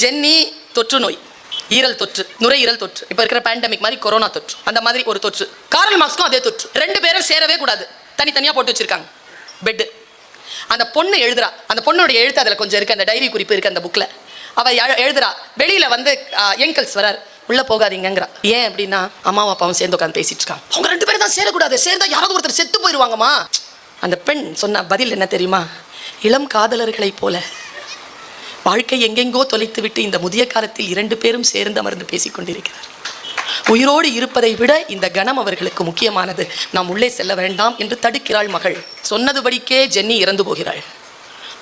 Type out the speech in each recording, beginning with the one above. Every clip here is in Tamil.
ஜென்னி தொற்று நோய், ஈரல் தொற்று, நுரையீரல் தொற்று, இப்ப இருக்கிற பேண்டமிக் மாதிரி கொரோனா தொற்று, அந்த மாதிரி ஒரு தொற்று. கார்ல் மார்க்ஸ்க்கும் அதே தொற்று. ரெண்டு பேரும் சேரவே கூடாது, தனித்தனியா போட்டு வச்சிருக்காங்க பெட். அந்த பொண்ணு எழுதுறா, அந்த பொண்ணுடைய எழுத்து அதுல கொஞ்சம் இருக்கு, அந்த டைரி குறிப்பு இருக்கு அந்த புக்ல. அவ எழுதுறா, வெளியில வந்து எங்கல்ஸ் வரார், உள்ள போகாதீங்கிறா. ஏன் அப்படின்னா அம்மாவும் அப்பாவும் சேர்ந்து உட்காந்து பேசிட்டு இருக்காங்க. அவங்க ரெண்டு பேரும் தான் சேரக்கூடாது, சேர்ந்தா யாராவது ஒருத்தர் செத்து போயிருவாங்கம்மா. அந்த பெண் சொன்ன பதில் என்ன தெரியுமா? இளம் காதலர்களை போல வாழ்க்கை எங்கெங்கோ தொலைத்து விட்டு இந்த முதிய காலத்தில் இரண்டு பேரும் சேர்ந்து அமர்ந்து பேசிக் கொண்டிருக்கிறார். உயிரோடு இருப்பதை விட இந்த கணம் அவர்களுக்கு முக்கியமானது, நாம் உள்ளே செல்ல வேண்டாம் என்று தடுக்கிறாள் மகள். சொன்னதுபடிக்கே ஜென்னி இறந்து போகிறாள்.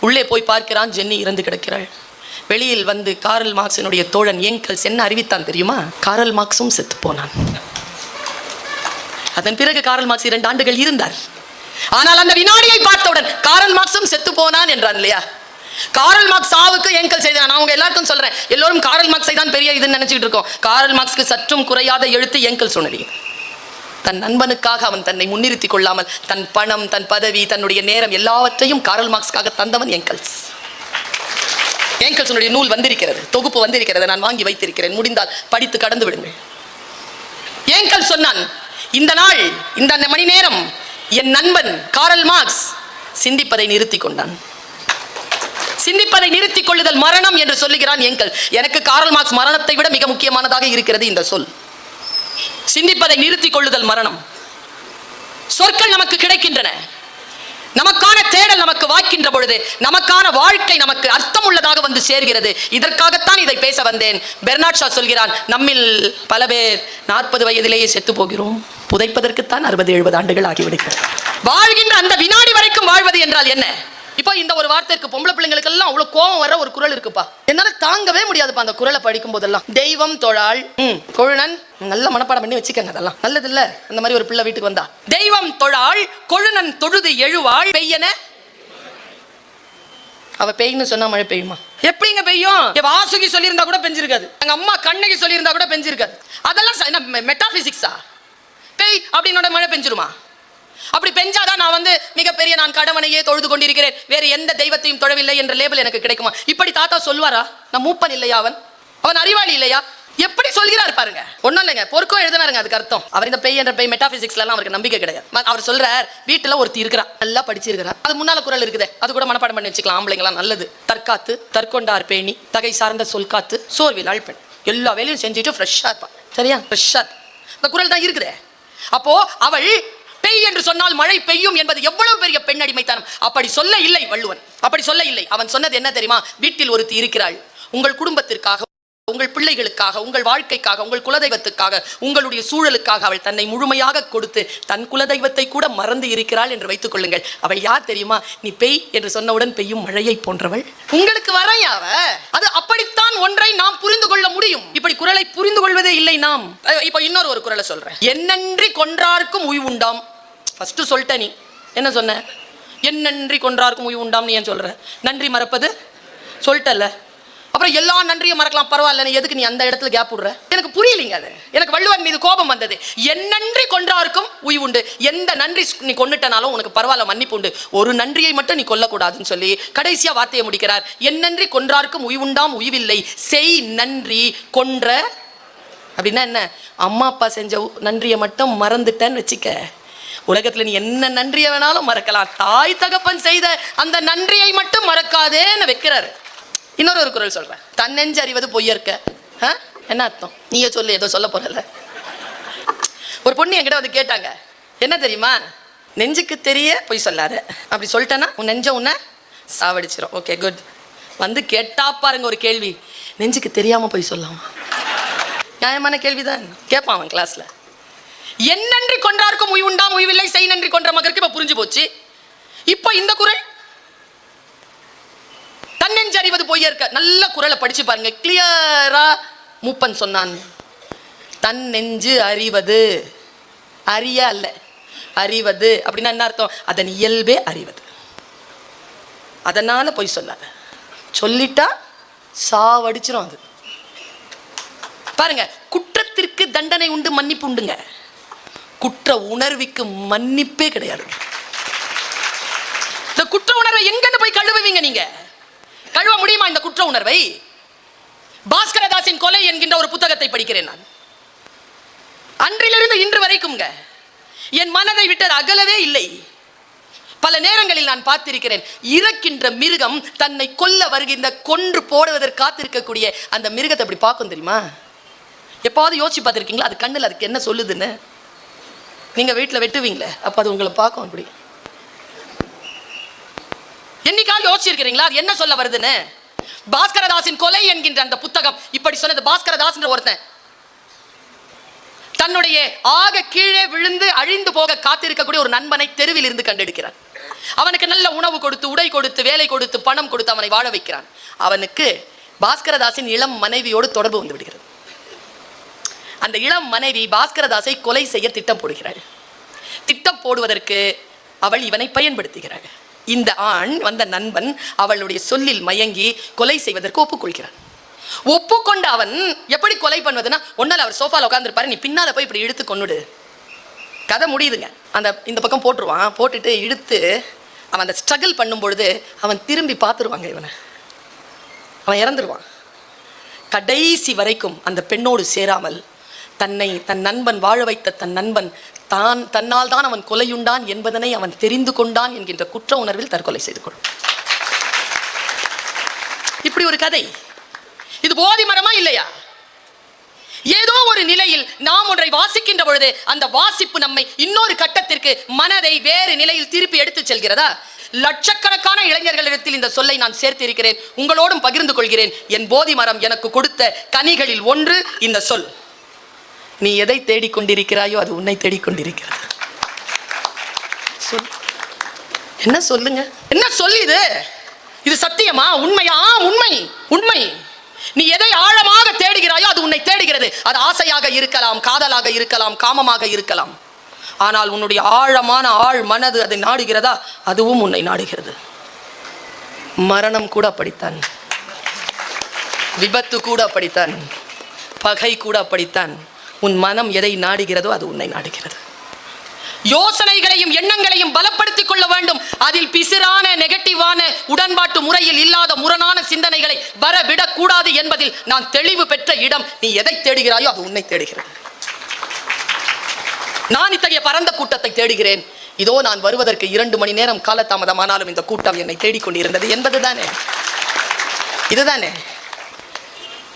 உள்ளே போய் பார்க்கிறான், ஜென்னி இறந்து கிடக்கிறாள். வெளியில் வந்து கார்ல் மார்க்ஸினுடைய தோழன் எங்கல்ஸ் என்ன அறிவித்தான் தெரியுமா? கார்ல் மார்க்ஸும் செத்து போனான். அதன் பிறகு கார்ல் மார்க்ஸ் 2 ஆண்டுகள் இருந்தார். ஆனால் அந்த வினாடியை பார்த்தவுடன் கார்ல் மார்க்ஸும் செத்து போனான் என்றான் இல்லையா? கார்ல் மார்க்ஸ் சாவுக்கு எங்கல்ஸ் செய்தான். நான் உங்க எல்லாருக்கும் சொல்றேன், எல்லோரும் கார்ல் மார்க்ஸை தான் பெரிய இதுன்னு நினைச்சிட்டு இருக்கோம். கார்ல் மார்க்ஸ்க்கு சற்றும் குறையாத எழுத்து எங்கல்ஸ் சொன்னது. தன் நண்பனுக்காக அவன் தன்னை முன்னிறுத்திக் கொள்ளாமல் தன் பணம், தன் பதவி, தன்னுடைய நேரம் எல்லாவற்றையும் கார்ல் மார்க்ஸ்க்காக தந்தவன் எங்கல்ஸ். எங்கல்ஸுடைய நூல் வந்திருக்கிறது, தொகுப்பு வந்திருக்கிறது, நான் வாங்கி வைத்திருக்கிறேன், முடிந்தால் படித்து கடந்து விடுங்கள். எங்கல்ஸ் சொன்னான், இந்த நாள், இந்த மணி நேரம் என் நண்பன் கார்ல் மார்க்ஸ் சிந்திப்பதை நிறுத்தி கொண்டான். சிந்திப்பதை நிறுத்திக் கொள்ளுதல் மரணம் என்று சொல்லுகிறான் எங்கல். எனக்கு கார்ல் மார்க்ஸ் மரணத்தை விட மிக முக்கியமானதாக இருக்கிறது இந்த சொல். சிந்திப்பதை நிறுத்திக் கொள்ளுதல் மரணம். சொற்கள் நமக்கு கிடைக்கின்றன, நமக்கான தேடல் நமக்கு வாய்க்கின்ற பொழுது நமக்கான வாழ்க்கை நமக்கு அர்த்தம் உள்ளதாக வந்து சேர்கிறது. இதற்காகத்தான் இதை பேச வந்தேன். பெர்னார்ட் ஷா சொல்கிறான், நம்மில் பல பேர் 40 வயதிலேயே செத்து போகிறோம், புதைப்பதற்குத்தான் 60-70 ஆண்டுகள் ஆகிவிடுகிறது. வாழ்கின்ற அந்த வினாடி வரைக்கும் வாழ்வது என்றால் என்ன? இப்போ இந்த ஒரு வார்த்தைக்கு பொம்பளை பிள்ளைங்களுக்கு எல்லாம் அவ்வளவு கோபம் வர ஒரு குரல் இருக்குப்பா, என்னால தாங்கவே முடியாதுப்பா அந்த குரலை படிக்கும் போதெல்லாம். தெய்வம் தொழாள் கொழுநன், நல்ல மனப்பாடம் பண்ணி வச்சுக்கங்க, அதெல்லாம் நல்லது இல்ல. அந்த மாதிரி ஒரு பிள்ளை வீட்டுக்கு வந்தா, தெய்வம் தொழாள் கொழுநன் தொழுது எழுவாள் பெய்யன. அவ பெய்யுன்னு சொன்னா மழை பெய்யுமா? எப்படிங்க பெய்யும்? வாசுகி சொல்லியிருந்தா கூட பெஞ்சிருக்காது, எங்க அம்மா கண்ணகி சொல்லியிருந்தா கூட பெஞ்சிருக்காது. அதெல்லாம் மெட்டாபிசிக்ஸா? பெய் அப்படின்னோட மழை பெஞ்சிருமா? அப்படி பெஞ்சாதான் நான் வந்து மிகப்பெரிய, நான் கடவனையே தொழுது கொண்டிருக்கிறேன், வேறு எந்த தெய்வத்தையும் தொழவில்லை என்ற லேபிள் எனக்கு கிடைக்குமா? இப்படி தாத்தா சொல்வாரா? நான் மூப்பன் இல்லையா? அவன் அறிவாளி இல்லையா? எப்படி சொல்கிறார் பாருங்க. ஒன்னும் இல்லைங்க, பொறுக்கோ எழுதினாருங்க, அதுக்கு அர்த்தம். அவர் இந்த பெய் என்ற பெய் மெட்டாபிசிக்ஸ்ல எல்லாம் அவருக்கு நம்பிக்கை கிடையாது. அவர் சொல்றார், வீட்டுல ஒருத்தி இருக்கிறா, நல்லா படிச்சிருக்கிறா, அது முன்னால குரல் இருக்குது, அது கூட மனப்பாடம் பண்ணி வச்சுக்கலாம். ஆம்பளைங்களாம் நல்லது. தற்காத்து தற்கொண்டார் பேணி தகை சார்ந்த சொல் காத்து சோர்வில் ஆழ்பெண், எல்லா வேலையும் செஞ்சுட்டு ஃப்ரெஷ்ஷா இருப்பான். சரியா? ஃப்ரெஷ்ஷா இந்த குரல் தான் இருக்குது. அப்போ அவள் பெய் என்று சொன்னால் மழை பெய்யும் என்பது எவ்வளவு பெரிய பெண் அடிமைத்தனம். அப்படி சொல்ல இல்லை வள்ளுவன், அப்படி சொல்ல இல்லை. அவன் சொன்னது என்ன தெரியுமா? வீட்டில் ஒருத்தி இருக்கிறாள், உங்கள் குடும்பத்திற்காக, உங்கள் பிள்ளைகளுக்காக, உங்கள் வாழ்க்கைக்காக, உங்கள் குலதெய்வத்துக்காக, உங்களுடைய சூழலுக்காக அவள் தன்னை முழுமையாக கொடுத்து தன் குலதெய்வத்தை கூட மறந்து இருக்கிறாள் என்று வைத்துக் கொள்ளுங்கள். அவள் யார் தெரியுமா? நீ பெய் என்று சொன்னவுடன் பெய்யும் மழையை போன்றவள். உங்களுக்கு வரையாவ அது அப்படித்தான் ஒன்றை நாம் புரிந்து கொள்ள முடியும். இப்படி குரலை புரிந்து கொள்வதே இல்லை நாம். இப்ப இன்னொரு ஒரு குரலை சொல்றேன். என்னன்றி கொன்றார்க்கும் உய்வு உண்டாம். ஃபர்ஸ்ட் சொல்லிட்ட, நீ என்ன சொன்ன? என் நன்றி கொன்றார்க்கும் உய்வு உண்டாம். நீ ஏன் சொல்ற? நன்றி மறப்பது சொல்லிட்டல, அப்புறம் எல்லா நன்றியும் மறக்கலாம், பரவாயில்ல, நீ எதுக்கு நீ அந்த இடத்துல கேப் விடுற? எனக்கு புரியலைங்க அது. எனக்கு வள்ளுவன் மீது கோபம் வந்தது. என் நன்றி கொன்றார்க்கும் உய்வு உண்டு. எந்த நன்றி நீ கொண்டுட்டனாலும் உனக்கு பரவாயில்ல, மன்னிப்பு உண்டு, ஒரு நன்றியை மட்டும் நீ கொல்லக்கூடாதுன்னு சொல்லி கடைசியா வார்த்தையை முடிக்கிறார். என் நன்றி கொன்றார்க்கும் உய்வுண்டாம் உய்வில்லை, செய் நன்றி கொன்ற. அப்படின்னா என்ன? அம்மா அப்பா செஞ்ச நன்றியை மட்டும் மறந்துட்டேன்னு வச்சுக்க, உலகத்துல நீ என்ன நன்றியை வேணாலும் மறக்கலாம், தாய் தகப்பன் செய்த அந்த நன்றியை மட்டும் மறக்காதேன்னு வைக்கிறாரு. இன்னொரு ஒரு குரல் சொல்றேன். தன்னெஞ்சு அறிவது பொய்யற்க. என்ன அர்த்தம்? நீயே சொல்லு, ஏதோ சொல்ல போறல. ஒரு பொண்ணு என்கிட்ட வந்து கேட்டாங்க, என்ன தெரியுமா? நெஞ்சுக்கு தெரிய பொய் சொல்லாத, அப்படி சொல்லிட்டேன்னா உன் நெஞ்ச உன்னை சாவடிச்சிடும். Okay good. வந்து கேட்டா பாருங்க ஒரு கேள்வி, நெஞ்சுக்கு தெரியாம பொய் சொல்லாமா? நியாயமான கேள்விதான். கேட்பான் அவன் கிளாஸ்ல. என் நன்றி கொன்றார்க்கும் உய்வு உண்டாம் உய்வில்லை, செய் நன்றி கொன்ற மகருக்கு இப்ப புரிஞ்சு போச்சு. இப்ப இந்த குரல் தன்னெஞ்சு அறிவது பொய்யற்க, நல்ல குரலை படிச்சு பாருங்க, கிளியரா மூப்பன் சொன்னான். தன் நெஞ்சு அறிவது, அறிய அல்ல, அறிவது அப்படின்னா என்ன அர்த்தம்? அதன் இயல்பே அறிவது. அதனால பொய் சொல்லாத, சொல்லிட்டா சாவடிச்சிரும் அது. பாருங்க, குற்றத்திற்கு தண்டனை உண்டு, மன்னிப்பு உண்டுங்க. குற்ற உணர்வுக்கு மன்னிப்பே கிடையாது. இந்த குற்ற உணர்வை எங்கன்னு போய் கழுவுவீங்க? நீங்க கழுவ முடியுமா இந்த குற்ற உணர்வை? பாஸ்கரதாசின் கொலை என்கின்ற ஒரு புத்தகத்தை படிக்கிறேன் நான். அன்றிலிருந்து இன்று வரைக்கும் என் மனதை விட்டது அகலவே இல்லை. பல நேரங்களில் நான் பார்த்திருக்கிறேன், இறக்கின்ற மிருகம் தன்னை கொல்ல வருகின்ற, கொன்று போடுவதற்கு காத்திருக்கக்கூடிய அந்த மிருகத்தை அப்படி பார்க்கும் தெரியுமா? எப்பாவது யோசிச்சு பார்த்துருக்கீங்களா? அது கண்ணில் அதுக்கு என்ன சொல்லுதுன்னு? நீங்க வீட்டில் வெட்டுவீங்களே, அப்ப அது உங்களை பார்க்கும். அப்படி என்னைக்காவது யோசிச்சிருக்கிறீங்களா அது என்ன சொல்ல வருதுன்னு? பாஸ்கரதாசின் கொலை என்கின்ற அந்த புத்தகம் இப்படி சொன்னது. பாஸ்கரதாஸ் ஒருத்தன் தன்னுடைய ஆக கீழே விழுந்து அழிந்து போக காத்திருக்கக்கூடிய ஒரு நண்பனை தெருவில் இருந்து கண்டெடுக்கிறான். அவனுக்கு நல்ல உணவு கொடுத்து, உடை கொடுத்து, வேலை கொடுத்து, பணம் கொடுத்து அவனை வாழ வைக்கிறான். அவனுக்கு பாஸ்கரதாசின் இளம் மனைவியோடு தொடர்பு வந்து விடுகிறது. அந்த இளம் மனைவி பாஸ்கரதாசை கொலை செய்ய திட்டம் போடுகிறாள். திட்டம் போடுவதற்கு அவள் இவனை பயன்படுத்துகிறாள். இந்த ஆண் வந்த நண்பன் அவளுடைய சொல்லில் மயங்கி கொலை செய்வதற்கு ஒப்புக்கொள்கிறான். ஒப்புக்கொண்ட அவன் எப்படி கொலை பண்ணுவதுன்னா, ஒன்னால அவர் சோஃபால உட்காந்துருப்பாரு, நீ பின்னால போய் இப்படி இழுத்து கொன்னுடு. கதை முடியுதுங்க. அந்த இந்த பக்கம் போட்டுருவான். போட்டுட்டு இழுத்து அவன் அந்த ஸ்ட்ரகிள் பண்ணும் பொழுது அவன் திரும்பி பார்த்துருவாங்க, இவனை அவன் இறந்துருவான். கடைசி வரைக்கும் அந்த பெண்ணோடு சேராமல் தன் நண்பன் வாழ வைத்த தன் நண்பன் தன்னால் தான் அவன் கொலையுண்டான் என்பதனை அவன் தெரிந்து கொண்டான் என்கின்ற குற்ற உணர்வில் தற்கொலை செய்து கொள்ளும். இப்படி ஒரு கதை. இது போதி மரமா இல்லையா? ஏதோ ஒரு நிலையில் நாம் ஒன்றை வாசிக்கின்ற பொழுது அந்த வாசிப்பு நம்மை இன்னொரு கட்டத்திற்கு, மனதை வேறு நிலையில் திருப்பி எடுத்து செல்கிறதா? லட்சக்கணக்கான இளைஞர்களிடத்தில் இந்த சொல்லை நான் சேர்த்து இருக்கிறேன், உங்களோடும் பகிர்ந்து கொள்கிறேன். என் போதி மரம் எனக்கு கொடுத்த கனிகளில் ஒன்று இந்த சொல். நீ எதை தேடிக்கொண்டிருக்கிறாயோ அது உன்னை தேடிக்கொண்டிருக்கிறது. என்ன சொல்லுங்க, என்ன சொல்லு இது? இது சத்தியமா? உண்மையா? உண்மை, உண்மை. நீ எதை ஆழமாக தேடுகிறாயோ அது உன்னை தேடுகிறது. அது ஆசையாக இருக்கலாம், காதலாக இருக்கலாம், காமமாக இருக்கலாம். ஆனால் உன்னுடைய ஆழமான ஆழ் மனது அதை நாடுகிறதா? அதுவும் உன்னை நாடுகிறது. மரணம் கூட அப்படித்தான், விபத்து கூட அப்படித்தான், பகை கூட அப்படித்தான். உன் மனம் எதை நாடுகிறதோ அது உன்னை நாடுகிறது. யோசனைகளையும் எண்ணங்களையும் பலப்படுத்திக் கொள்ள வேண்டும். அதில் பிசிறான நெகட்டிவான உடன்பாட்டு முறையில் இல்லாத முரணான சிந்தனைகளை வரவிடக் கூடாது என்பதில் நான் தெளிவு பெற்ற இடம். நீ எதை தேடுகிறாயோ அது உன்னை தேடுகிறது. நான் இத்தகைய பரந்த கூட்டத்தை தேடுகிறேன். இதோ நான் வருவதற்கு 2 மணி நேரம் காலதாமதமானாலும் இந்த கூட்டம் என்னை தேடிக்கொண்டிருந்தது என்பதுதானே, இதுதானே.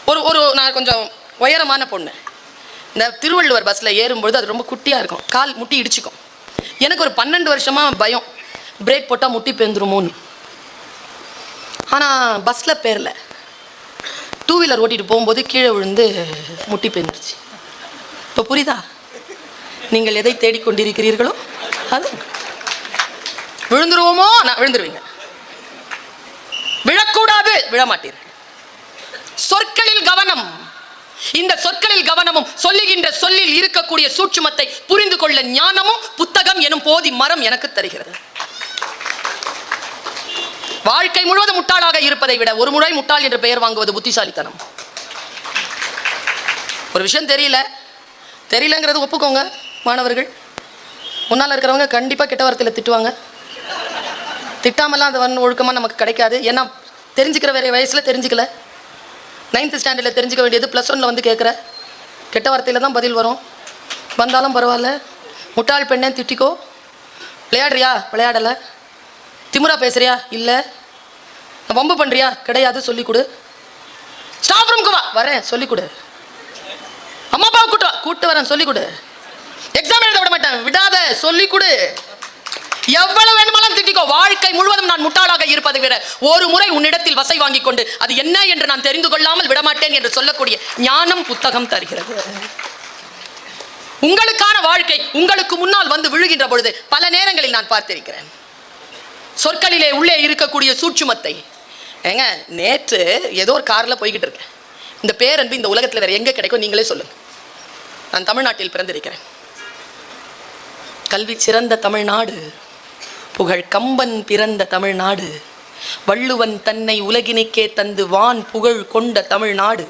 ஒரு நான் கொஞ்சம் உயரமான பொண்ணு. இந்த திருவள்ளுவர் பஸ்ஸில் ஏறும்பொழுது அது ரொம்ப குட்டியாக இருக்கும், கால் முட்டி இடிச்சிக்கும். எனக்கு ஒரு 12 வருஷமாக பயம், பிரேக் போட்டால் முட்டி பேந்துருமோன்னு. ஆனால் பஸ்ஸில் பேரில் 2 வீலர் ஓட்டிகிட்டு போகும்போது கீழே விழுந்து முட்டி பேந்துருச்சு. இப்போ புரியுதா? நீங்கள் எதை தேடிக்கொண்டிருக்கிறீர்களோ அது. விழுந்துருவோமோ? நான் விழுந்துருவீங்க. விழக்கூடாது, விழமாட்டீர்கள். சொற்களில் கவனம். இந்த சொற்களில் கவனமும் சொல்லுகின்ற சொல்லில் இருக்கக்கூடிய சூட்சுமத்தை புரிந்து கொள்ள ஞானமும் புத்தகம் எனும் போதி மரம் எனக்கு தருகிறது. வாழ்க்கை முழுவதும் முட்டாளாக இருப்பதை விட ஒரு முறை முட்டாள் என்று பெயர் வாங்குவது புத்திசாலித்தனம். ஒரு விஷயம் தெரியலங்கிறது ஒப்புக்கோங்க. மாணவர்கள் முன்னால் இருக்கிறவங்க கண்டிப்பாக கெட்ட வார்த்தையில் திட்டுவாங்க. திட்டாமலாம் அந்த ஒழுக்கமாக நமக்கு கிடைக்காது. ஏன்னா தெரிஞ்சுக்கிற வேற வயசில் தெரிஞ்சுக்கல. 9th ஸ்டாண்டர்டில் தெரிஞ்சுக்க வேண்டியது +1 வந்து கேட்குற கெட்ட வார்த்தையில் தான் பதில் வரும். வந்தாலும் பரவாயில்ல, முட்டாள் பெண்ணே திட்டிக்கோ. விளையாடுறியா? விளையாடலை. திமுறா பேசுறியா? இல்லை. வம்பு பண்ணுறியா? கிடையாது, சொல்லிக் கொடு. ஸ்டாஃப் ரூமுக்கு வா, வரேன், சொல்லிக் கொடு. அம்மா அப்பாவை கூட்டு வரேன், சொல்லிக் கொடு. எக்ஸாம் எழுத விட மாட்டேன், விடாத, சொல்லிக் கொடு. எவ்வளவு வேணுமாலும் திட்டிக்கோ. வாழ்க்கை முழுவதும் நான் முட்டாளாக இருப்பதை விட ஒரு முறை உன்னிடத்தில் வசை வாங்கி கொண்டு அது என்ன என்று நான் தெரிந்து கொள்ளாமல் விடமாட்டேன் என்று சொல்லக்கூடிய ஞானம் புத்தகம் தருகிறது. உங்களுக்கான வாழ்க்கை உங்களுக்கு முன்னால் வந்து விழுகின்ற பொழுது பல நேரங்களில் நான் பார்த்திருக்கிறேன். சொற்களிலே உள்ளே இருக்கக்கூடிய சூட்சுமத்தை. ஏங்க, நேற்று ஏதோ ஒரு காரில் போய்கிட்டு இருக்கேன். இந்த பேரன்பு இந்த உலகத்தில் வேற எங்கே கிடைக்கும் நீங்களே சொல்லுங்க. நான் தமிழ்நாட்டில் பிறந்திருக்கிறேன். கல்வி சிறந்த தமிழ்நாடு, புகழ் கம்பன் பிறந்த தமிழ்நாடு, வள்ளுவன் தன்னை உலகினுக்கே தந்து வான் புகழ் கொண்ட தமிழ்நாடு,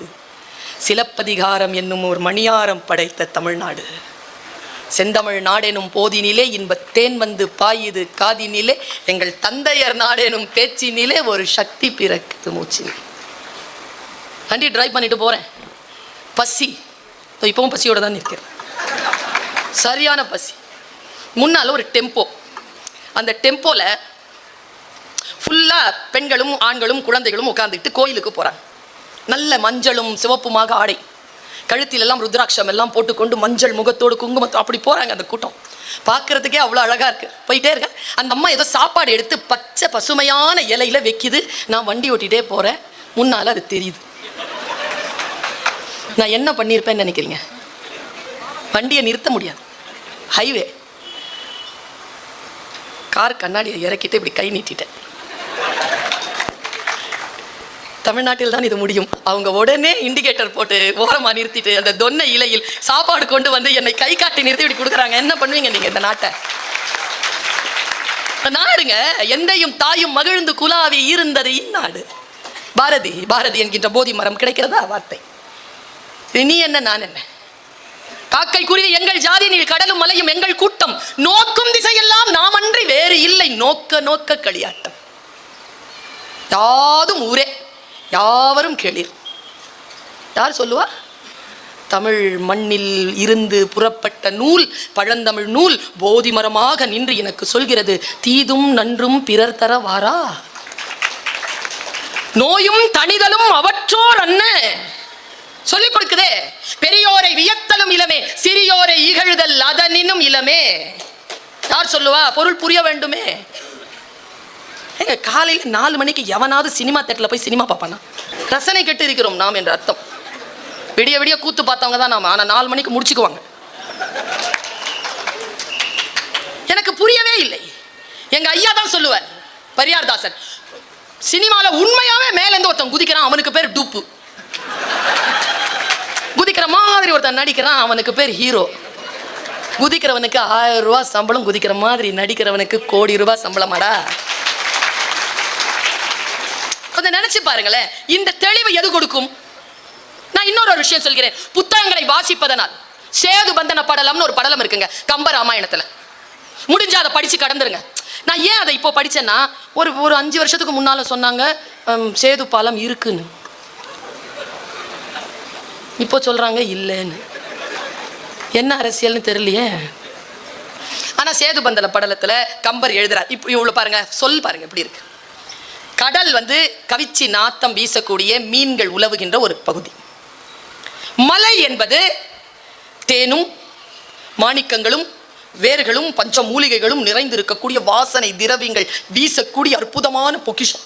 சிலப்பதிகாரம் என்னும் ஒரு மணியாரம் படைத்த தமிழ்நாடு, செந்தமிழ் நாடெனும் போதினிலே இன்பத்தேன் வந்து பாயுது காதினிலே, எங்கள் தந்தையர் நாடெனும் பேச்சினிலே ஒரு சக்தி பிறக்குது மூச்சினிலே. வண்டி டிரைவ் பண்ணிட்டு போகிறேன், பசி, இப்பவும் பசியோடு தான் நிற்கிறேன், சரியான பசி. முன்னால் ஒரு டெம்போ, அந்த டெம்போவில் ஃபுல்லாக பெண்களும் ஆண்களும் குழந்தைகளும் உட்காந்துக்கிட்டு கோயிலுக்கு போகிறாங்க. நல்ல மஞ்சளும் சிவப்புமாக ஆடை, கழுத்திலெல்லாம் ருத்ராட்சம் எல்லாம் போட்டுக்கொண்டு மஞ்சள் முகத்தோடு குங்குமத்தோடு அப்படி போகிறாங்க. அந்த கூட்டம் பார்க்குறதுக்கே அவ்வளோ அழகாக இருக்குது. போயிட்டே இருக்கேன், அந்த அம்மா ஏதோ சாப்பாடு எடுத்து பச்சை பசுமையான இலையில் வைக்கிது. நான் வண்டி ஓட்டிகிட்டே போகிறேன், முன்னால் அது தெரியுது. நான் என்ன பண்ணியிருப்பேன்னு நினைக்கிறீங்க? வண்டியை நிறுத்த முடியாது, ஹைவே. கார் கண்ணாடியை இறக்கிட்டு இப்படி கை நீட்டிட்டேன். தமிழ்நாட்டில் தான் இது முடியும். அவங்க உடனே இண்டிகேட்டர் போட்டு ஓரமாக நிறுத்திட்டு அந்த தொன்னை இலையில் சாப்பாடு கொண்டு வந்து என்னை கை காட்டி நிறுத்தி இப்படி கொடுக்குறாங்க. என்ன பண்ணுவீங்க நீங்கள் இந்த நாட்டை? நாடுங்க, எந்தையும் தாயும் மகிழ்ந்து குலாவி இருந்தது இந்நாடு. பாரதி பாரதி என்கின்ற போதி மரம் கிடைக்கிறதா வார்த்தை? நீ என்ன நான் என்ன? காக்கை குருவி எங்கள் ஜாதி, நீள் கடலும் மலையும் எங்கள் கூட்டம், நோக்கும் திசையெல்லாம் நாம் அன்றி வேறு இல்லை, நோக்க நோக்க களியாட்டம். யாதும் ஊரே யாவரும் கேளீர். யார் சொல்லுவா? தமிழ் மண்ணில் இருந்து புறப்பட்ட நூல், பழந்தமிழ் நூல் போதி மரமாக நின்று எனக்கு சொல்கிறது, தீதும் நன்றும் பிறர் தர வாரா, நோயும் தனிதலும் அவற்றோர் அன்ன சொல்லிக் கொடுக்குதே. பெரியோரை வியத்தலும் இளமே, சிறியோரை இகழ்தல் அதனினும் இளமே. யார் சொல்லுவா? பொருள் புரிய வேண்டுமே. எங்க காலையில் 4 மணிக்கு எவனாவது சினிமா தேட்டரில் போய் சினிமா பார்ப்பானா? ரசனை கெட்டு இருக்கிறோம் நாம் என்ற அர்த்தம். விடிய விடிய கூத்து பார்த்தவங்க தான் நாம, ஆனால் 4 மணிக்கு முடிச்சுக்குவாங்க. எனக்கு புரியவே இல்லை. எங்க ஐயா தான் சொல்லுவார், பரியார்தாசன், சினிமாவில் உண்மையாவே மேலேருந்து ஒருத்தன் குதிக்கிறான், அவனுக்கு பேர் டூப்பு. குதிக்கிற மாதிரி ஒருத்தன் நடிக்கிறான், அவனுக்கு பேர் ஹீரோ. குதிக்கிறவனுக்கு 1000 ரூபாய் சம்பளம், குதிக்கிற மாதிரி நடிக்கிறவனுக்கு கோடி ரூபாய் சம்பளமாடா. கொஞ்சம் நினைச்சு பாருங்களேன், இந்த தெளிவு எது கொடுக்கும்? நான் இன்னொரு விஷயம் சொல்கிறேன். புத்தகங்களை வாசிப்பதனால் சேது பந்தன படலம்னு ஒரு படலம் இருக்குங்க கம்ப ராமாயணத்துல. முடிஞ்சா அதை படிச்சு கடந்துருங்க. நான் ஏன் அதை இப்போ படிச்சேன்னா, ஒரு 5 வருஷத்துக்கு முன்னால சொன்னாங்க சேது பாலம் இருக்குன்னு, இப்போ சொல்றாங்க இல்லைன்னு. என்ன அரசியல்னு தெரியலையே. ஆனா சேது பந்தன படலத்துல கம்பர் எழுதுறார். இப்போ இவ்வளவு பாருங்க, சொல் பாருங்க எப்படி இருக்கு. கடல் கவிச்சி நாத்தம் வீசக்கூடிய மீன்கள் உலவுகின்ற ஒரு பகுதி. மலை என்பது தேனும் மாணிக்கங்களும் வேர்களும் பஞ்ச மூலிகைகளும் நிறைந்திருக்கக்கூடிய வாசனை திரவியங்கள் வீசக்கூடிய அற்புதமான பொக்கிஷம்.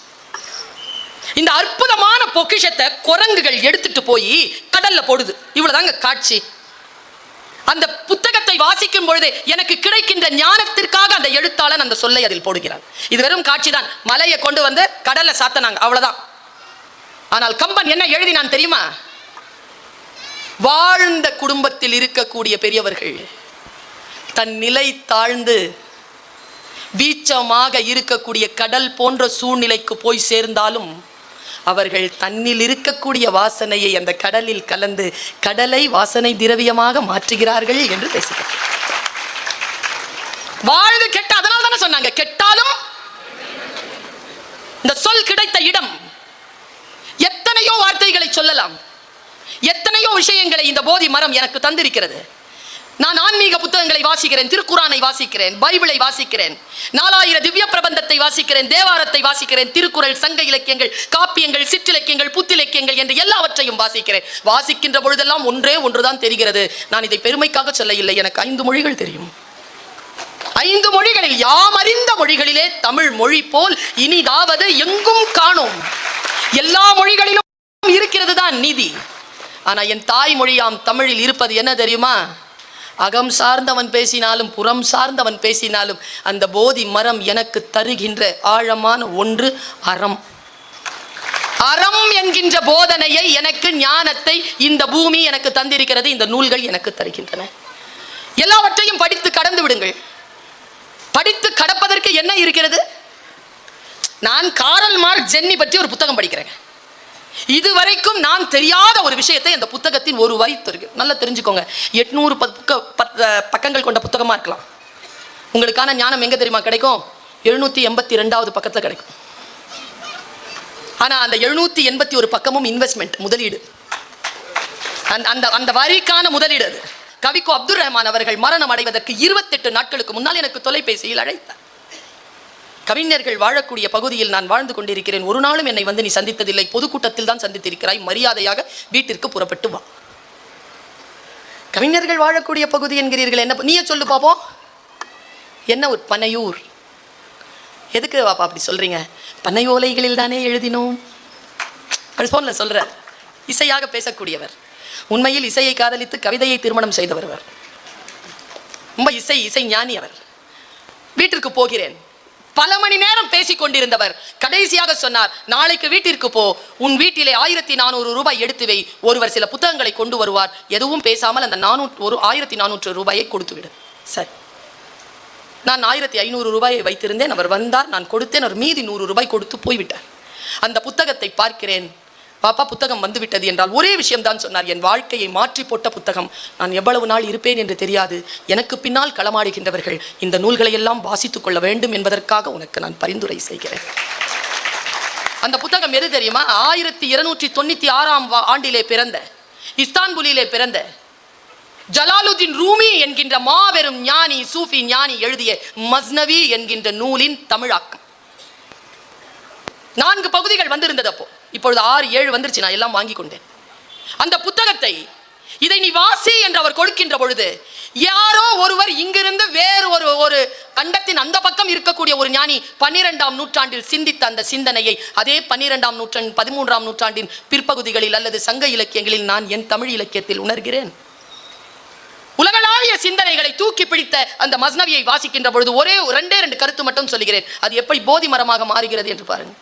இந்த அற்புதமான பொக்கிஷத்தை குரங்குகள் எடுத்துட்டு போய் கடல்ல போடுது. இவ்வளவுதாங்க காட்சி. அந்த புத்தகத்தை வாசிக்கும் பொழுது எனக்கு கிடைக்கின்ற ஞானத்திற்காக அந்த எழுத்தாளன் அந்த சொல்லை அதில் போடுகிறான். இது வெறும் காட்சி தான். மலையை கொண்டு வந்து கடல்ல சாத்தனாங்க, அவ்வளவுதான். ஆனால் கம்பன் என்ன எழுதினான் தெரியுமா? வாழ்ந்த குடும்பத்தில் இருக்கக்கூடிய பெரியவர்கள் தன் நிலை தாழ்ந்து வீச்சமாக இருக்கக்கூடிய கடல் போன்ற சூழ்நிலைக்கு போய் சேர்ந்தாலும் அவர்கள் தன்னில் இருக்கக்கூடிய வாசனையை அந்த கடலில் கலந்து கடலை வாசனை திரவியமாக மாற்றுகிறார்கள் என்று பேசுகிறார். வாழ்ந்து கெட்ட, அதனால தானே சொன்னாங்க கெட்டாலும். இந்த சொல் கிடைத்த இடம். எத்தனையோ வார்த்தைகளை சொல்லலாம், எத்தனையோ விஷயங்களை இந்த போதி மரம் எனக்கு தந்திருக்கிறது. நான் ஆன்மீக புத்தகங்களை வாசிக்கிறேன், திருக்குரானை வாசிக்கிறேன், பைபிளை வாசிக்கிறேன், 4000 திவ்ய பிரபந்தத்தை வாசிக்கிறேன், தேவாரத்தை வாசிக்கிறேன், திருக்குறள், சங்க இலக்கியங்கள், காப்பியங்கள், சிற்றிலக்கியங்கள், புத்திலக்கியங்கள் என்று எல்லாவற்றையும் வாசிக்கிறேன். வாசிக்கின்ற பொழுதெல்லாம் ஒன்றே ஒன்றுதான் தெரிகிறது. நான் இதை பெருமைக்காக சொல்ல இல்லை, எனக்கு 5 மொழிகள் தெரியும். 5 மொழிகளில் யாம் அறிந்த மொழிகளிலே தமிழ் மொழி போல் இனிதாவது எங்கும் காணோம். எல்லா மொழிகளிலும் இருக்கிறது தான் நீதி. ஆனா என் தாய்மொழியாம் தமிழில் இருப்பது என்ன தெரியுமா? அகம் சார்ந்தவன் பேசினாலும் புறம் சார்ந்தவன் பேசினாலும் அந்த போதி மரம் எனக்கு தருகின்ற ஆழமான ஒன்று அறம். அறம் என்கின்ற போதனையை, எனக்கு ஞானத்தை இந்த பூமி எனக்கு தந்திருக்கிறது, இந்த நூல்கள் எனக்கு தருகின்றன. எல்லாவற்றையும் படித்து கடந்து விடுங்கள். படித்து கடப்பதற்கு என்ன இருக்கிறது? நான் காரல் மார்க் ஜென்னி பற்றி ஒரு புத்தகம் படிக்கிறேன். இதுவரைக்கும் நான் தெரியாத ஒரு விஷயத்தை அந்த புத்தகத்தின் ஒரு வரி இருக்கு. நல்லா தெரிஞ்சுக்கோங்க. 800 பக்கங்கள் கொண்ட புத்தகமா இருக்கலாம். உங்களுக்கான ஞானம் எங்க தெரியுமா கிடைக்கும்? 782வது பக்கத்துல கிடைக்கும். ஆனா அந்த 781 பக்கமும் இன்வெஸ்ட்மெண்ட், முதலீடு. அந்த அந்த வரிக்கான முதலீடு அது. கவிக்கோ அப்துல் ரஹ்மான் அவர்கள் மரணம் அடைவதற்கு 28 நாட்களுக்கு முன்னால் எனக்கு தொலைபேசியில் அழைத்தார். கவிஞர்கள் வாழக்கூடிய பகுதியில் நான் வாழ்ந்து கொண்டிருக்கிறேன், ஒரு நாளும் என்னை வந்து நீ சந்தித்ததில்லை, பொதுக்கூட்டத்தில் தான் சந்தித்திருக்கிறாய், மரியாதையாக வீட்டிற்கு புறப்பட்டு வா. கவிஞர்கள் வாழக்கூடிய பகுதி என்கிறீர்கள், என்ன நீயே சொல்லு பாப்போம். என்ன ஒரு பனையூர், எதுக்கு வாப்பா அப்படி சொல்றீங்க? பனையோலைகளில் தானே எழுதினோம். போன்ல சொல்ற, இசையாக பேசக்கூடியவர், உண்மையில் இசையை காதலித்து கவிதையை திருமணம் செய்தவர் அவர். ரொம்ப இசை ஞானி அவர். வீட்டிற்கு போகிறேன், பல மணி நேரம் பேசிக் கொண்டிருந்தவர் கடைசியாக சொன்னார், நாளைக்கு வீட்டிற்கு போ, உன் வீட்டிலே 1400 ரூபாய் எடுத்து வை, ஒருவர் சில புத்தகங்களை கொண்டு வருவார், எதுவும் பேசாமல் அந்த 1400 ரூபாயை கொடுத்து விடு. சரி, நான் 1500 ரூபாயை வைத்திருந்தேன், அவர் வந்தார், நான் கொடுத்தேன், அவர் மீதி 100 ரூபாய் கொடுத்து போய்விட்டார். அந்த புத்தகத்தை பார்க்கிறேன், பாப்பா புத்தகம் வந்து விட்டது என்றால் ஒரே விஷயம் தான் சொன்னார், என் வாழ்க்கையை மாற்றி போட்ட புத்தகம், நான் எவ்வளவு நாள் இருப்பேன் என்று தெரியாது, எனக்கு பின்னால் களமாடுகின்றவர்கள் இந்த நூல்களை எல்லாம் வாசித்துக் கொள்ள வேண்டும் என்பதற்காக உனக்கு நான் பரிந்துரை செய்கிறேன். அந்த புத்தகம் எது தெரியுமா? 1296ஆம் ஆண்டிலே பிறந்த, இஸ்தான்புலிலே பிறந்த ஜலாலுதீன் ரூமி என்கின்ற மாபெரும் ஞானி, சூஃபி ஞானி எழுதிய மஸ்னவி என்கின்ற நூலின் தமிழாக்கம். 4 பகுதிகள் வந்திருந்தது அப்போ, இப்பொழுது 6-7 வந்துருச்சு, நான் எல்லாம் வாங்கி கொண்டேன். அந்த புத்தகத்தை, இதை நீ வாசி என்று அவர் கொடுக்கின்ற பொழுது, யாரோ ஒருவர் இங்கிருந்து வேறு ஒரு கண்டத்தின் அந்த பக்கம் இருக்கக்கூடிய ஒரு ஞானி 12ஆம் நூற்றாண்டில் சிந்தித்த அந்த சிந்தனையை அதே 12ஆம் நூற்றாண்டு 13ஆம் நூற்றாண்டின் பிற்பகுதிகளில் அல்லது சங்க இலக்கியங்களில் நான் என் தமிழ் இலக்கியத்தில் உணர்கிறேன். உலகளாவிய சிந்தனைகளை தூக்கி பிடித்த அந்த மஸ்னவியை வாசிக்கின்ற பொழுது ஒரே 2 கருத்து மட்டும் சொல்லுகிறேன், அது எப்படி போதி மரமாக மாறுகிறது என்று பாருங்க.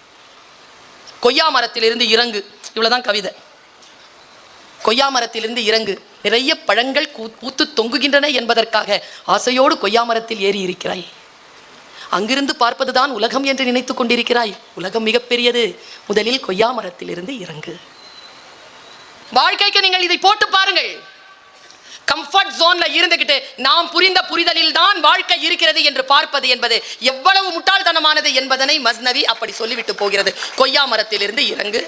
கொய்யா மரத்திலிருந்து இறங்கு, இவ்வளவுதான் கவிதை. கொய்யா மரத்திலிருந்து இறங்கு, நிறைய பழங்கள் பூத்து தொங்குகின்றன என்பதற்காக ஆசையோடு கொய்யா மரத்தில் ஏறி இருக்கிறாய், அங்கிருந்து பார்ப்பதுதான் உலகம் என்று நினைத்துக் கொண்டிருக்கிறாய், உலகம் மிகப்பெரியது, முதலில் கொய்யா மரத்திலிருந்து இறங்கு. வாழ்க்கைக்கு நீங்கள் இதை போட்டு பாருங்கள். கம்ஃபர்ட் ஜோன்ல இருந்துகிட்டு நாம் புரிந்த புரிதலில் தான் வாழ்க்கை இருக்கிறது என்று பார்ப்பது என்பது எவ்வளவு முட்டாள்தனமானது என்பதனை மஸ்னவி அப்படி சொல்லிவிட்டு போகிறது. கொய்யா மரத்திலிருந்து இறங்கு.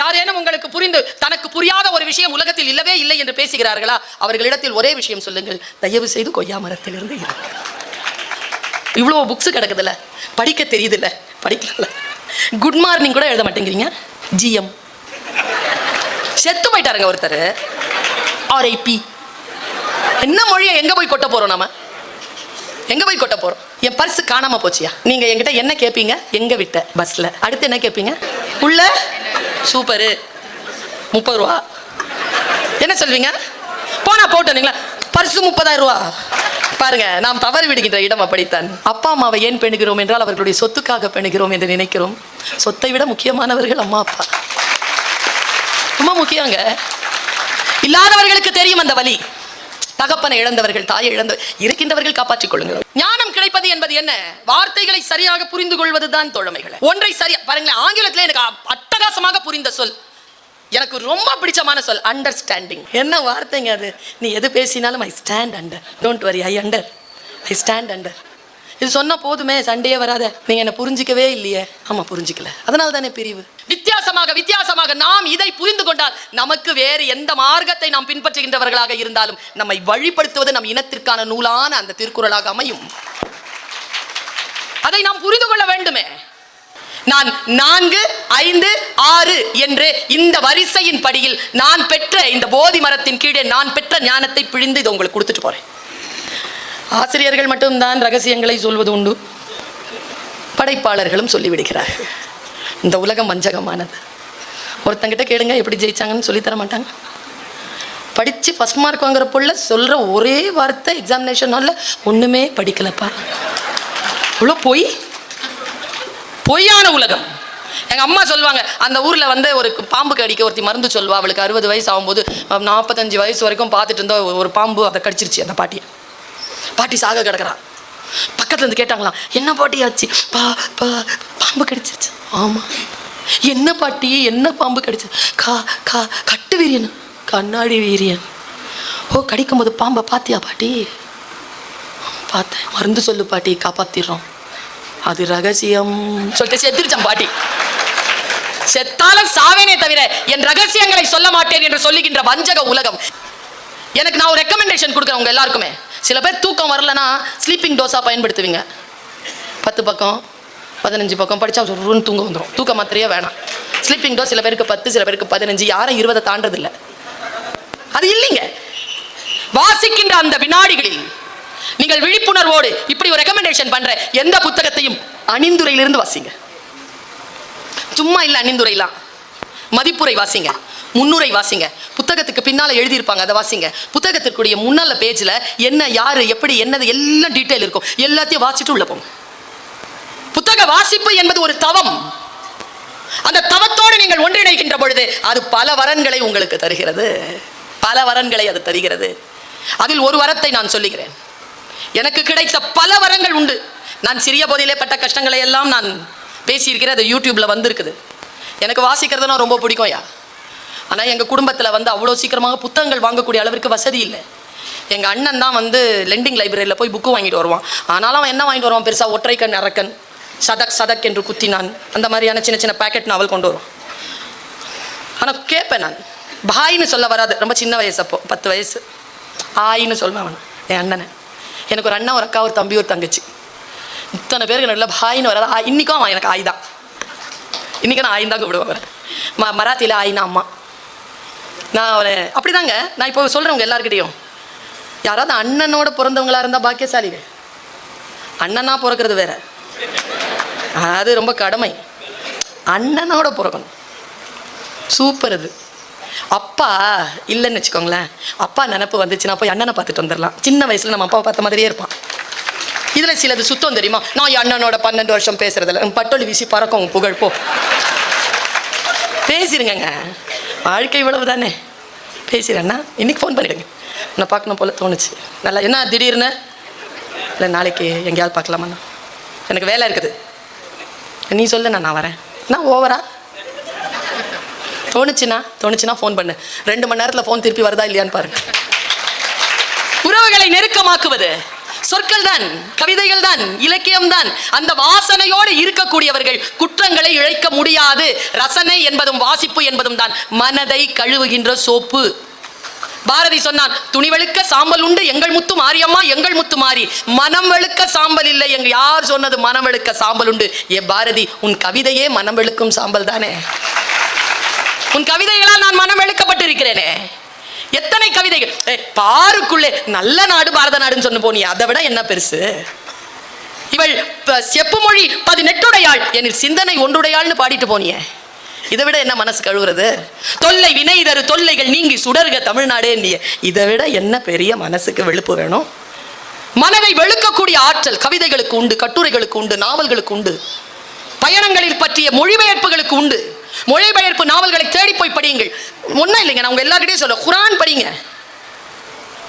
யாரேனும் உங்களுக்கு புரிந்து தனக்கு புரியாத ஒரு விஷயம் உலகத்தில் இல்லவே இல்லை என்று பேசுகிறார்களா? அவர்களிடத்தில் ஒரே விஷயம் சொல்லுங்கள், தயவு செய்து கொய்யா மரத்திலிருந்து இறங்கு. இவ்வளவு புக்ஸ் கிடக்குதுல்ல, படிக்க தெரியுதுல்ல, படிக்கல. குட் மார்னிங் கூட எழுத மாட்டேங்கிறீங்க. ஜிஎம் செத்து போயிட்டாருங்க ஒருத்தர், ஆர்ஐபி. என்ன மொழியை எங்க போய் கொட்ட போறோம்? நாம எங்க போய் கொட்ட போறோம்? என் பர்ஸ் காணாம போச்சியா? நீங்க என்கிட்ட என்ன கேட்பீங்க? எங்க விட்ட பஸ்ல. அடுத்து என்ன கேட்பீங்க? உள்ள சூப்பரு 30 ரூபா. என்ன சொல்வீங்க? போனா போட்டீங்களா? பர்ஸ் 30,000 ரூபா. பாருங்க, நாம் தவறு விடுகின்ற இடம் அப்படித்தான். அப்பா அம்மாவை ஏன் பெணுகிறோம் என்றால் அவர்களுடைய சொத்துக்காக பெணுகிறோம் என்று நினைக்கிறோம். சொத்தை விட முக்கியமானவர்கள் அம்மா அப்பா, ரொம்ப முக்கியங்க. இல்லாதவர்களுக்கு தெரியும் அந்த வலி. தகப்பனை இழந்தவர்கள், தாயை இழந்த இருக்கின்றவர்கள் காப்பாற்றிக் கொள்ளுங்கள். ஞானம் கிடைப்பது என்பது என்ன? வார்த்தைகளை சரியாக புரிந்து கொள்வதுதான் தோழமைகளை. ஒன்றை சரியா பாருங்களேன், ஆங்கிலத்தில் எனக்கு அட்டகாசமாக புரிந்த சொல், எனக்கு ரொம்ப பிடிச்சமான சொல், அண்டர்ஸ்டாண்டிங். என்ன வார்த்தைங்க அது? நீ எது பேசினாலும் I stand under, don't worry, I stand under. இது சொன்னா போதுமே, சண்டையே வராத. நீங்க என்ன புரிஞ்சிக்கவே இல்லையே. ஆமா, புரிஞ்சிக்கல, அதனால தானே பிரிவு. வித்தியாசமாக நாம் இதை புரிந்து கொண்டால் நமக்கு வேறு எந்த மார்க்கத்தை நாம் பின்பற்றுகின்றவர்களாக இருந்தாலும் நம்மை வழிபடுத்துவது நம் இனத்திற்கான நூலான அந்த திருக்குறளாக அமையும். அதை நாம் புரிந்து கொள்ள வேண்டுமே. நான் 4, 5, 6 என்று இந்த வரிசையின் படியில் நான் பெற்ற இந்த போதி மரத்தின் கீழே நான் பெற்ற ஞானத்தை பிழிந்து இதை உங்களுக்கு கொடுத்துட்டு போறேன். ஆசிரியர்கள் மட்டும்தான் ரகசியங்களை சொல்வது உண்டு, படைப்பாளர்களும் சொல்லிவிடுகிறார்கள். இந்த உலகம் வஞ்சகமானது. ஒருத்தங்கிட்ட கேளுங்க எப்படி ஜெயிச்சாங்கன்னு சொல்லித்தர மாட்டாங்க. படித்து ஃபர்ஸ்ட் மார்க் வாங்குற பொருளை சொல்கிற ஒரே வார்த்தை எக்ஸாமினேஷன் ஹாலில், ஒன்றுமே படிக்கலப்பா. இவ்வளோ பொய்யான உலகம். எங்கள் அம்மா சொல்லுவாங்க, அந்த ஊரில் வந்து ஒரு பாம்பு கடிக்க ஒருத்தி மருந்து சொல்லுவா. அவளுக்கு 60 வயசு ஆகும்போது 45 வயசு வரைக்கும் பார்த்துட்டு இருந்த ஒரு பாம்பு அதை கடிச்சிருச்சு அந்த பாட்டியை. பாட்டி சாக கிடக்குறான். பக்கத்துல இருந்து கேட்டாங்களாம், என்ன பாட்டி ஆச்சு? பாம்பு கடிச்சிருச்சு. ஆமா. என்ன பாட்டி, என்ன பாம்பு கடிச்சு? கட்டு வீரியன், கண்ணாடி வீரியன். ஓ, கடிக்கும் போது பாம்பை பாத்தியா பாட்டி? பார்த்தேன். மருந்து சொல்லு பாட்டி, காப்பாத்திடுறோம். அது ரகசியம் சொல்லிட்டு செத்துருச்சான் பாட்டி. செத்தாலும் சாவேனே தவிர என் ரகசியங்களை சொல்ல மாட்டேன் என்று சொல்லுகின்ற வஞ்சக உலகம். எனக்கு நான் ஒரு ரெக்கமெண்டேஷன் கொடுக்குறேன் உங்க எல்லாருக்குமே. சில பேர் தூக்கம் வரலன்னா ஸ்லீப்பிங் டோஸா பயன்படுத்துவீங்க. 10 பக்கம் 15 பக்கம் படிச்சா ஒரு தூங்க வந்துடும். தூக்க மாத்திரையே வேணாம். ஸ்லீப்பிங் டோஸ் சில பேருக்கு 10, சில பேருக்கு 15, யாரும் 20 தாண்டது இல்லை. அது இல்லைங்க. வாசிக்கின்ற அந்த வினாடிகளில் நீங்கள் விழிப்புணர்வோடு இப்படி ஒரு ரெக்கமெண்டேஷன் பண்ற எந்த புத்தகத்தையும் அணிந்துரையிலிருந்து வாசிங்க. சும்மா இல்ல, அணிந்துரைலாம் மதிப்புரை வாசிங்க, முன்னுரை வாசிங்க, புத்தகத்துக்கு பின்னால எழுதியிருப்பாங்க அதை வாசிங்க. புத்தகத்திற்குரிய முன்னால பேஜ்ல என்ன, யாரு, எப்படி, என்னது எல்லாம் டீட்டெயில் இருக்கும். எல்லாத்தையும் வாசிட்டு உள்ள போங்க. புத்தக வாசிப்பு என்பது ஒரு தவம். அந்த தவத்தோடு நீங்கள் ஒன்றிணைகின்ற பொழுது அது பல வரன்களை உங்களுக்கு தருகிறது. பல வரன்களை அது தருகிறது. அதில் ஒரு வரத்தை நான் சொல்லுகிறேன். எனக்கு கிடைத்த பல வரங்கள் உண்டு. நான் சிறிய போதிலே பட்ட கஷ்டங்களை எல்லாம் நான் பேசியிருக்கிறேன். அது யூடியூப்ல வந்திருக்குது. எனக்கு வாசிக்கிறதுனா ரொம்ப பிடிக்கும் யா. ஆனால் எங்கள் குடும்பத்தில் வந்து அவ்வளோ சீக்கிரமாக புத்தகங்கள் வாங்கக்கூடிய அளவிற்கு வசதி இல்லை. எங்கள் அண்ணன் தான் வந்து லெண்டிங் லைப்ரரியில் போய் புக்கு வாங்கிட்டு வருவான். ஆனாலும் அவன் என்ன வாங்கிட்டு வருவான், பெருசாக ஒற்றைக்கண் அரக்கன், சதக் சதக் என்று குத்தினான், அந்த மாதிரியான சின்ன சின்ன பேக்கெட் நாவல் கொண்டு வருவான். ஆனால் கேட்பேன் நான். பாயின்னு சொல்ல வராது, ரொம்ப சின்ன வயசு, அப்போ 10 வயசு. ஆயின்னு சொல்லுவேன் அவன், என் அண்ணனை. எனக்கு ஒரு அண்ணன், ஒரு அக்கா, ஒரு தம்பி, ஒரு தங்கச்சி. இத்தனை பேருக்கு நல்ல பாயின்னு வராது. இன்னைக்கும் அவன் எனக்கு ஆய் தான். இன்றைக்கி நான் ஆயின் தான் கூப்பிடுவேன். மராத்தியில் ஆயினா அம்மா. நான் அவனை அப்படிதாங்க. நான் இப்போ சொல்கிறவங்க எல்லாருக்கிட்டையும், யாராவது அண்ணனோட பிறந்தவங்களா இருந்தால் பாக்கியசாலிகள். அண்ணனா பிறக்கிறது வேற, அது ரொம்ப கடமை. அண்ணனோட பிறக்கணும், சூப்பர். அது அப்பா இல்லைன்னு வச்சுக்கோங்களேன், அப்பா நினப்பு வந்துச்சுன்னா போய் அண்ணனை பார்த்துட்டு வந்துடலாம். சின்ன வயசில் நம்ம அப்பாவை பார்த்த மாதிரியே இருப்பான். இதில் சிலது சுத்தம் தெரியுமா, நான் என் அண்ணனோட 12 வருஷம் பேசுறதில்ல, பட்டொலி வீசி பறக்கும் புகழ். போ பேசிடுங்க, வாழ்க்கை இவ்வளவு தானே. பேசிடுறேன்னா இன்னைக்கு ஃபோன் பண்ணிடுங்க, நான் பார்க்கணும் போல தோணுச்சு. நல்லா என்ன திடீர்னு இல்லை, நாளைக்கு எங்கேயாவது பார்க்கலாமா, எனக்கு வேலை இருக்குது, நீ சொல்லு, நான் வரேன். நான் ஓவரா தோணுச்சுன்னா ஃபோன் பண்ணு. 2 மணி நேரத்தில் ஃபோன் திருப்பி வருதா இல்லையான்னு பாருங்க. உறவுகளை நெருக்கமாக்குவது சொற்கள் தான், கவிதைகள் தான், இலக்கியம் தான். அந்த வாசனையோடு இருக்கக்கூடியவர்கள் குற்றங்களை இழைக்க முடியாது. ரசனை என்பதும் வாசிப்பு என்பதும் தான் மனதை கழுவுகின்ற சோப்பு. பாரதி சொன்னான், துணிவெளுக்க சாம்பல் உண்டு எங்கள் முத்து மாரியம்மா, எங்கள் முத்து மாறி, மனம் வெளுக்க சாம்பல் இல்லை. எங்க யார் சொன்னது மனம் வெளுக்க சாம்பல் உண்டு? ஏ பாரதி, உன் கவிதையே மனம் வெளுக்கும் சாம்பல் தானே. உன் கவிதைகளால் நான் மனம் வெளுக்கப்பட்டிருக்கிறேனே. எத்தனை கவிதைகள் பாருக்குள்ளே நல்ல நாடு பாரத நாடுன்னு சொன்ன போனி, அதை விட என்ன பெருசு? இவள் செப்பு மொழி 18 எனில் சிந்தனை 1 பாடிட்டு போனிய, இதை விட என்ன மனசு கழுவுறது? தொல்லை வினை தரு தொல்லைகள் நீங்கி சுடர்க தமிழ்நாடே, இதை விட என்ன பெரிய மனசுக்கு வெளுப்பு வேணும்? மனதை வெளுக்கக்கூடிய ஆற்றல் கவிதைகளுக்கு உண்டு, கட்டுரைகளுக்கு உண்டு, நாவல்களுக்கு உண்டு, பயணங்களில் பற்றிய மொழிபெயர்ப்புகளுக்கு உண்டு. மொழிபெயர்ப்பு நாவல்களை தேடி போய் படியுங்கள். ஒன்றும் இல்லைங்க, நான் உங்க எல்லாருக்கிட்டையும் சொல்ல, குரான் படிங்க.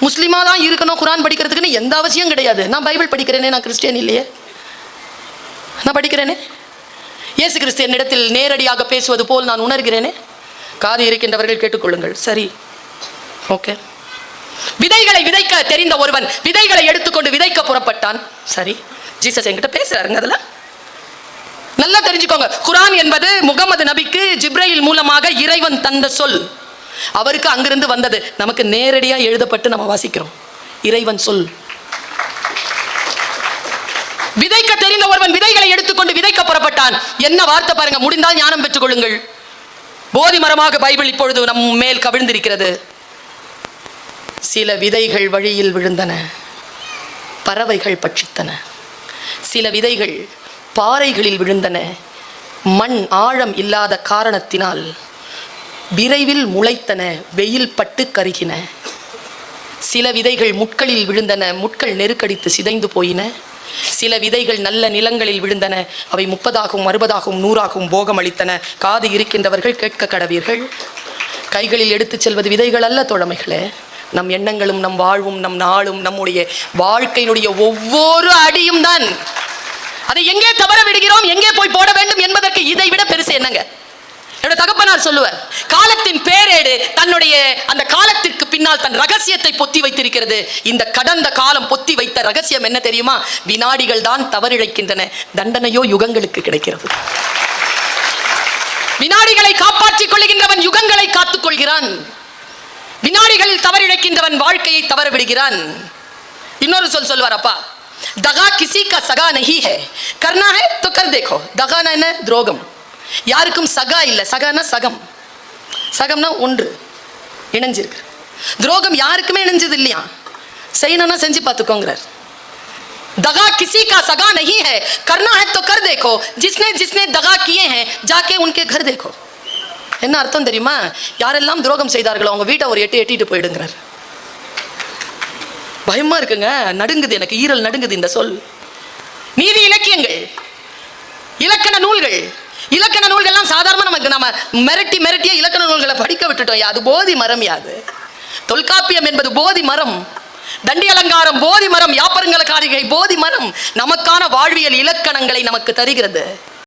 முஸ்லீமா தான் இருக்கணும் குரான் படிக்கிறதுக்குன்னு எந்த அவசியம் கிடையாது. நான் பைபிள் படிக்கிறேனே, நான் கிறிஸ்டியன் இல்லையே, நான் படிக்கிறேனே. இயேசு கிறிஸ்து என்னிடத்தில் நேரடியாக பேசுவது போல் நான் உணர்கிறேனே. காது இருக்கின்றவர்கள் கேட்டுக்கொள்ளுங்கள். சரி, ஓகே. விதைகளை விதைக்க தெரிந்த ஒருவன் விதைகளை எடுத்துக்கொண்டு விதைக்க புறப்பட்டான். சரி, ஜீசஸ் என்கிட்ட பேசுறாருங்க. அதெல்லாம் நல்லா தெரிஞ்சுக்கோங்க. குரான் என்பது முகமது நபிக்கு ஜிப்ரையில் மூலமாக இறைவன் தந்த சொல். அவருக்கு அங்கிருந்து வந்தது, நமக்கு நேரடியா எழுதப்பட்டு நம்ம வாசிக்கிறோம். இறைவன் சொல். விதைக்க தெரிந்த ஒருவன் விதைகளை எடுத்துக்கொண்டு விதைக்க புறப்பட்டான். என்ன வார்த்தை பாருங்க, முடிந்தால் ஞானம் பெற்றுக் கொள்ளுங்கள். போதி மரமாக பைபிள் இப்பொழுது நம் மேல் கவிழ்ந்திருக்கிறது. சில விதைகள் வழியில் விழுந்தன, பறவைகள் பட்சித்தன. சில விதைகள் பாறைகளில் விழுந்தன, மண் ஆழம் இல்லாத காரணத்தினால் விரைவில் முளைத்தன, வெயில் பட்டு கருகின. சில விதைகள் முட்களில் விழுந்தன, முட்கள் நெருக்கடித்து சிதைந்து போயின. சில விதைகள் நல்ல நிலங்களில் விழுந்தன, அவை 30ஆகவும் 60ஆகவும் 100ஆகவும் போகம் அளித்தன. காது இருக்கின்றவர்கள் கேட்க கடவீர்கள். கைகளில் எடுத்துச் செல்வது விதைகள் அல்ல தோழமைகளே, நம் எண்ணங்களும் நம் வாழ்வும் நம் நாளும் நம்முடைய வாழ்க்கையினுடைய ஒவ்வொரு அடியும் தான். அதை எங்கே தவற விடுகிறோம், எங்கே போய் போட வேண்டும் என்பதற்கு இதை விட பெருசு என்னங்க? என்னோட தகப்பனார் சொல்லுவார், காலத்தின் பேரேடு தன்னுடைய அந்த காலத்திற்கு பின்னால் தன் ரகசியத்தை பொத்தி வைத்திருக்கிறது. இந்த கடந்த காலம் பொத்தி வைத்த ரகசியம் என்ன தெரியுமா? வினாடிகள் தான் தவறிழைக்கின்றன, தண்டனையோ யுகங்களுக்கு கிடைக்கிறது. வினாடிகளை காப்பாற்றிக் கொள்கின்றவன் யுகங்களை காத்துக் கொள்கிறான். வினாடிகளில் தவறிழைக்கின்றவன் வாழ்க்கையை தவற விடுகிறான். இன்னொரு சொல்வார் அப்பா, दगा किसी का सगा नहीं है, करना है तो कर देखो. दगाना என்ன துரோகம். யாருக்கும் சகா இல்லை. சகானா சகம். சகம்னா ஒன்று இணைஞ்சிருக்கு. துரோகம் யாருக்குமே இணைஞ்சது இல்லையா. செய்யணும்னா செஞ்சு பார்த்துக்கோங்கிறார். दगा किसी का सगा नहीं है, करना है तो कर देखो. जिसने जिसने दगा किए हैं जाके उनके घर देखो. என்ன அர்த்தம் தெரியுமா? யாரெல்லாம் துரோகம் செய்தார்களோ அவங்க வீட்டை ஒரு எட்டிட்டு போயிடுங்கிறார். பயமா இருக்குங்க, நடுங்குது, எனக்கு ஈரல் நடுங்குது இந்த சொல். நீதி இலக்கியங்கள், இலக்கண நூல்கள், இலக்கண நூல்கள்லாம் சாதாரண நம்ம மிரட்டிய இலக்கண நூல்களை படிக்க விட்டுட்டோம். அது போதி மரம். யாது தொல்காப்பியம் என்பது போதி மரம். தண்டி அலங்காரம் போதி மரம். யாப்பருங்கல காரிகை போதி மரம். நமக்கான வாழ்வியல் இலக்கணங்களை நமக்கு தருகிறது.